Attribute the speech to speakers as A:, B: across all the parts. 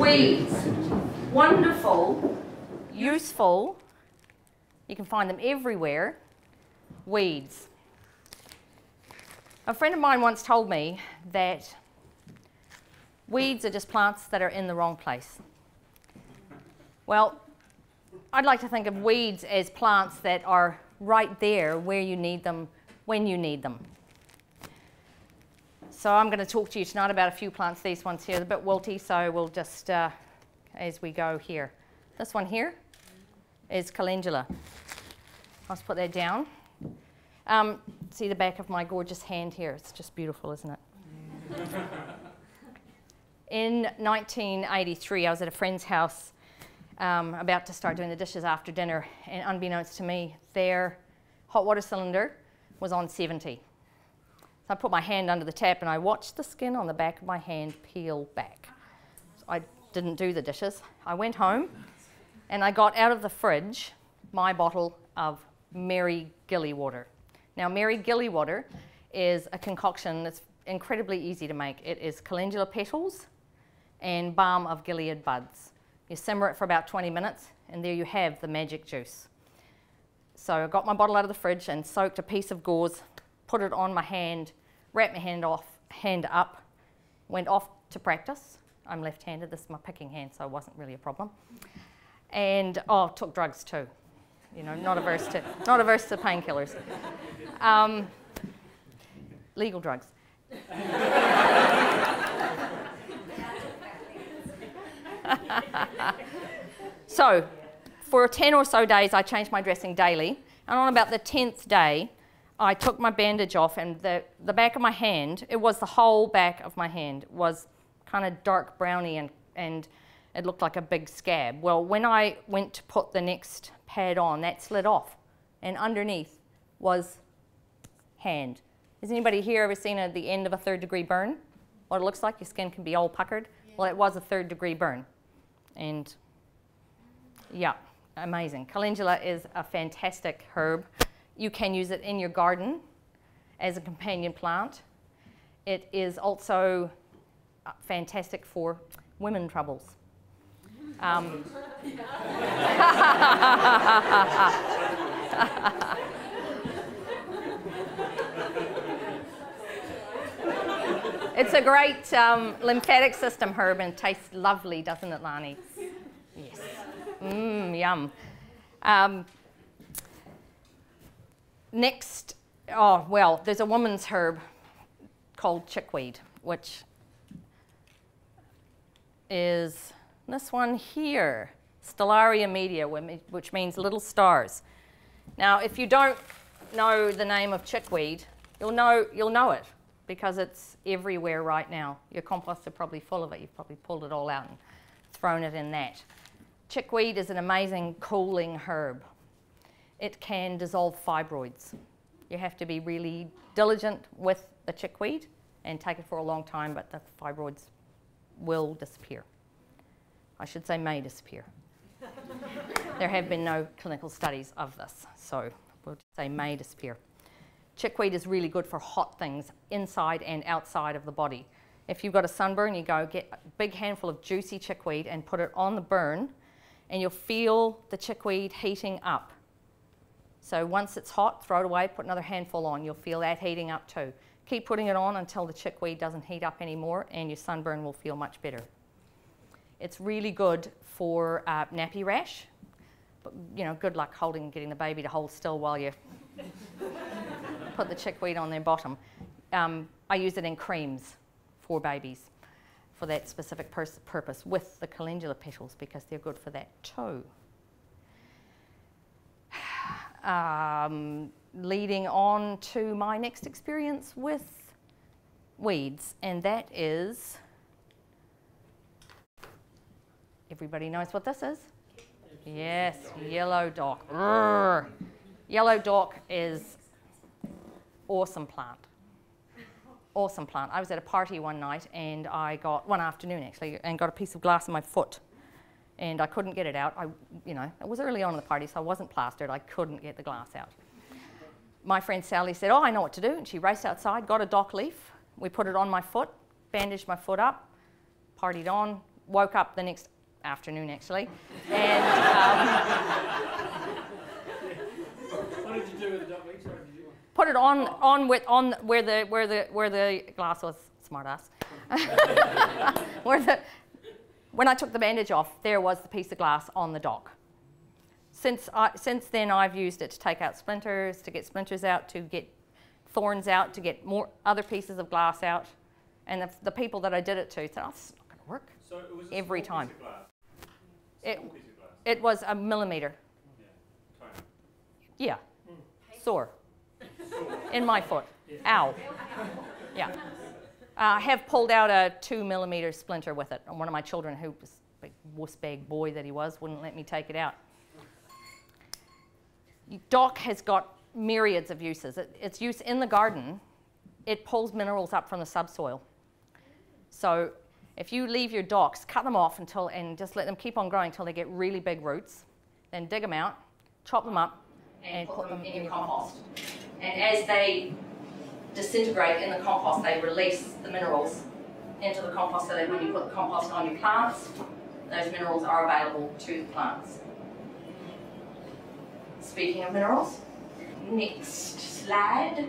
A: Weeds. Wonderful, useful, you can find them everywhere, weeds. A friend of mine once told me that weeds are just plants that are in the wrong place. Well, I'd like to think of weeds as plants that are right there where you need them, when you need them. So I'm going to talk to you tonight about a few plants. These ones here are a bit wilty, so we'll just, as we go here. This one here is calendula. I'll just put that down. See the back of my gorgeous hand here? It's just beautiful, isn't it? In 1983, I was at a friend's house about to start doing the dishes after dinner, and unbeknownst to me, their hot water cylinder was on 70. So I put my hand under the tap and I watched the skin on the back of my hand peel back. So I didn't do the dishes. I went home and I got out of the fridge my bottle of Mary Gilly water. Now, Mary Gilly water is a concoction that's incredibly easy to make. It is calendula petals and balm of Gilead buds. You simmer it for about 20 minutes and there you have the magic juice. So I got my bottle out of the fridge and soaked a piece of gauze, put it on my hand, wrapped my hand up, went off to practice. I'm left-handed, this is my picking hand, so it wasn't really a problem. And took drugs too. You know, not averse to painkillers. Legal drugs. So, for 10 or so days, I changed my dressing daily. And on about the 10th day, I took my bandage off, and the back of my hand, it was the whole back of my hand, was kind of dark browny, and it looked like a big scab. Well, when I went to put the next pad on, that slid off, and underneath was hand. Has anybody here ever seen the end of a 3rd-degree burn? What it looks like? Your skin can be all puckered. Well, it was a 3rd-degree burn. And yeah, amazing. Calendula is a fantastic herb. You can use it in your garden as a companion plant. It is also fantastic for women troubles. It's a great lymphatic system herb and tastes lovely, doesn't it, Lani? Yes. Yum. Next, there's a woman's herb called chickweed, which is this one here, Stellaria media, which means little stars. Now, if you don't know the name of chickweed, you'll know it because it's everywhere right now. Your composts are probably full of it. You've probably pulled it all out and thrown it in that. Chickweed is an amazing cooling herb. It can dissolve fibroids. You have to be really diligent with the chickweed and take it for a long time, but the fibroids will disappear. I should say may disappear. There have been no clinical studies of this, so we'll just say may disappear. Chickweed is really good for hot things inside and outside of the body. If you've got a sunburn, you go get a big handful of juicy chickweed and put it on the burn, and you'll feel the chickweed heating up. So once it's hot, throw it away, put another handful on. You'll feel that heating up too. Keep putting it on until the chickweed doesn't heat up anymore, and your sunburn will feel much better. It's really good for nappy rash, but good luck getting the baby to hold still while you put the chickweed on their bottom. I use it in creams for babies for that specific purpose with the calendula petals because they're good for that too. Leading on to my next experience with weeds, and that is, everybody knows what this is? Yes, yellow dock. Urgh. Yellow dock is awesome plant. Awesome plant. I was at a party one night and one afternoon actually, and got a piece of glass in my foot. And I couldn't get it out. It was early on in the party, so I wasn't plastered. I couldn't get the glass out. My friend Sally said, I know what to do. And she raced outside, got a dock leaf. We put it on my foot, bandaged my foot up, partied on, woke up the next afternoon, actually, and
B: what did you do with the duckweed? Sorry, did you?
A: Put it on where the glass was. Smart ass. When I took the bandage off, there was the piece of glass on the dock. Since then, I've used it to take out splinters, to get splinters out, to get thorns out, to get more other pieces of glass out. And the people that I did it to said, "Oh, this is not going to work."
B: So it was a
A: every
B: small
A: time.
B: Piece of glass. Piece of glass.
A: It was a millimeter.
B: Yeah. Tiny.
A: Yeah. Sore. In my foot.
B: Yeah.
A: Ow. Yeah. I have pulled out a 2 millimeter splinter with it. And one of my children, who was a big wuss bag boy that he was, wouldn't let me take it out. Dock has got myriads of uses. Its use in the garden, it pulls minerals up from the subsoil. So if you leave your docks, cut them off and just let them keep on growing until they get really big roots, then dig them out, chop them up, and put them in your compost. And as they disintegrate in the compost, they release the minerals into the compost, so that when you put the compost on your plants, those minerals are available to the plants. Speaking of minerals, next slide.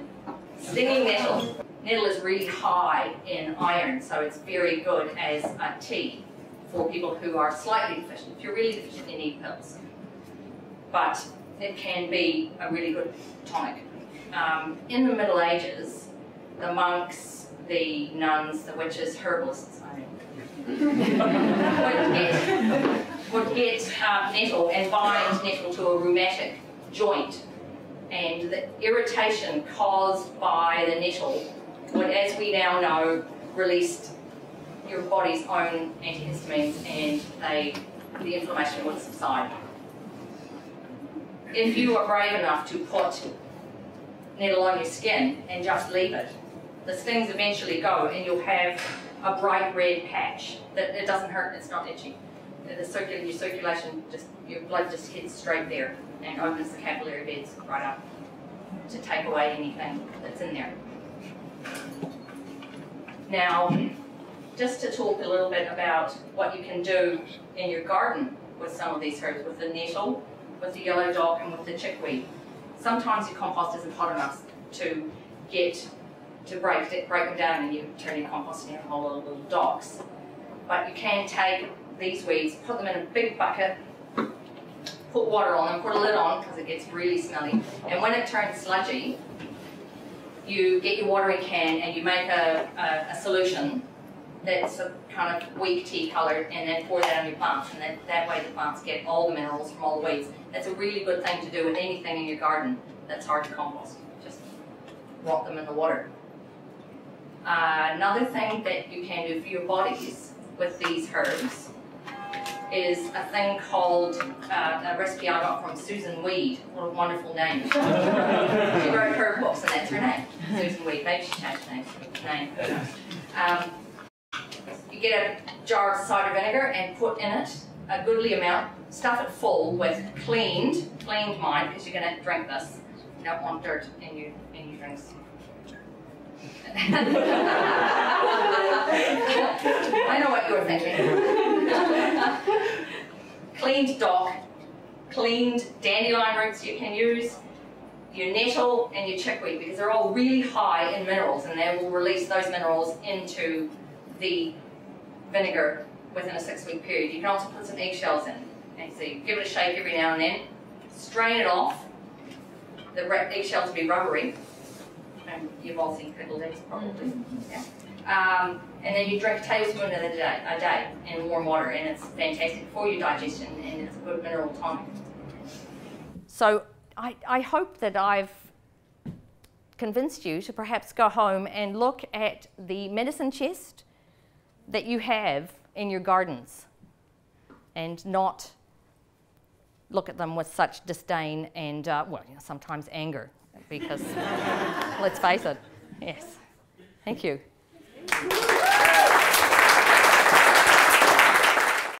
A: Stinging nettle. Nettle is really high in iron, so it's very good as a tea for people who are slightly deficient. If you're really deficient, you need pills. But it can be a really good tonic. In the Middle Ages, the monks, the nuns, the witches, herbalists, would get nettle and bind nettle to a rheumatic joint. And the irritation caused by the nettle would, as we now know, release your body's own antihistamines, and the inflammation would subside. If you are brave enough to put nettle on your skin and just leave it, the stings eventually go and you'll have a bright red patch that it doesn't hurt, it's not itchy. Your circulation, your blood just hits straight there and opens the capillary beds right up to take away anything that's in there. Now, just to talk a little bit about what you can do in your garden with some of these herbs, with the nettle, with the yellow dock, and with the chickweed. Sometimes your compost isn't hot enough to break them down, and you turn your compost into whole little docks. But you can take these weeds, put them in a big bucket, put water on them, put a lid on because it gets really smelly, and when it turns sludgy, you get your watering can and you make a solution that's a kind of weak tea coloured, and then pour that on your plants, and that way the plants get all the minerals from all the weeds. That's a really good thing to do with anything in your garden that's hard to compost. Just rot them in the water. Another thing that you can do for your bodies with these herbs is a thing called a recipe I got from Susan Weed. What a wonderful name. She wrote herb books, and that's her name, Susan Weed. Maybe she changed the name. You get a jar of cider vinegar and put in it a goodly amount, stuff it full with cleaned mind, because you're going to drink this. You don't want dirt in your drinks. I know what you're thinking. Cleaned dock, cleaned dandelion roots you can use, your nettle and your chickweed, because they're all really high in minerals, and they will release those minerals into the vinegar within a 6-week period. You can also put some eggshells in, and so you give it a shake every now and then, strain it off. The eggshells will be rubbery, and you've all seen pickled eggs probably. Yeah. And then you drink a tablespoon a day in warm water, and it's fantastic for your digestion, and it's a good mineral tonic. So I hope that I've convinced you to perhaps go home and look at the medicine chest that you have in your gardens, and not look at them with such disdain and, sometimes anger, because let's face it. Yes. Thank you.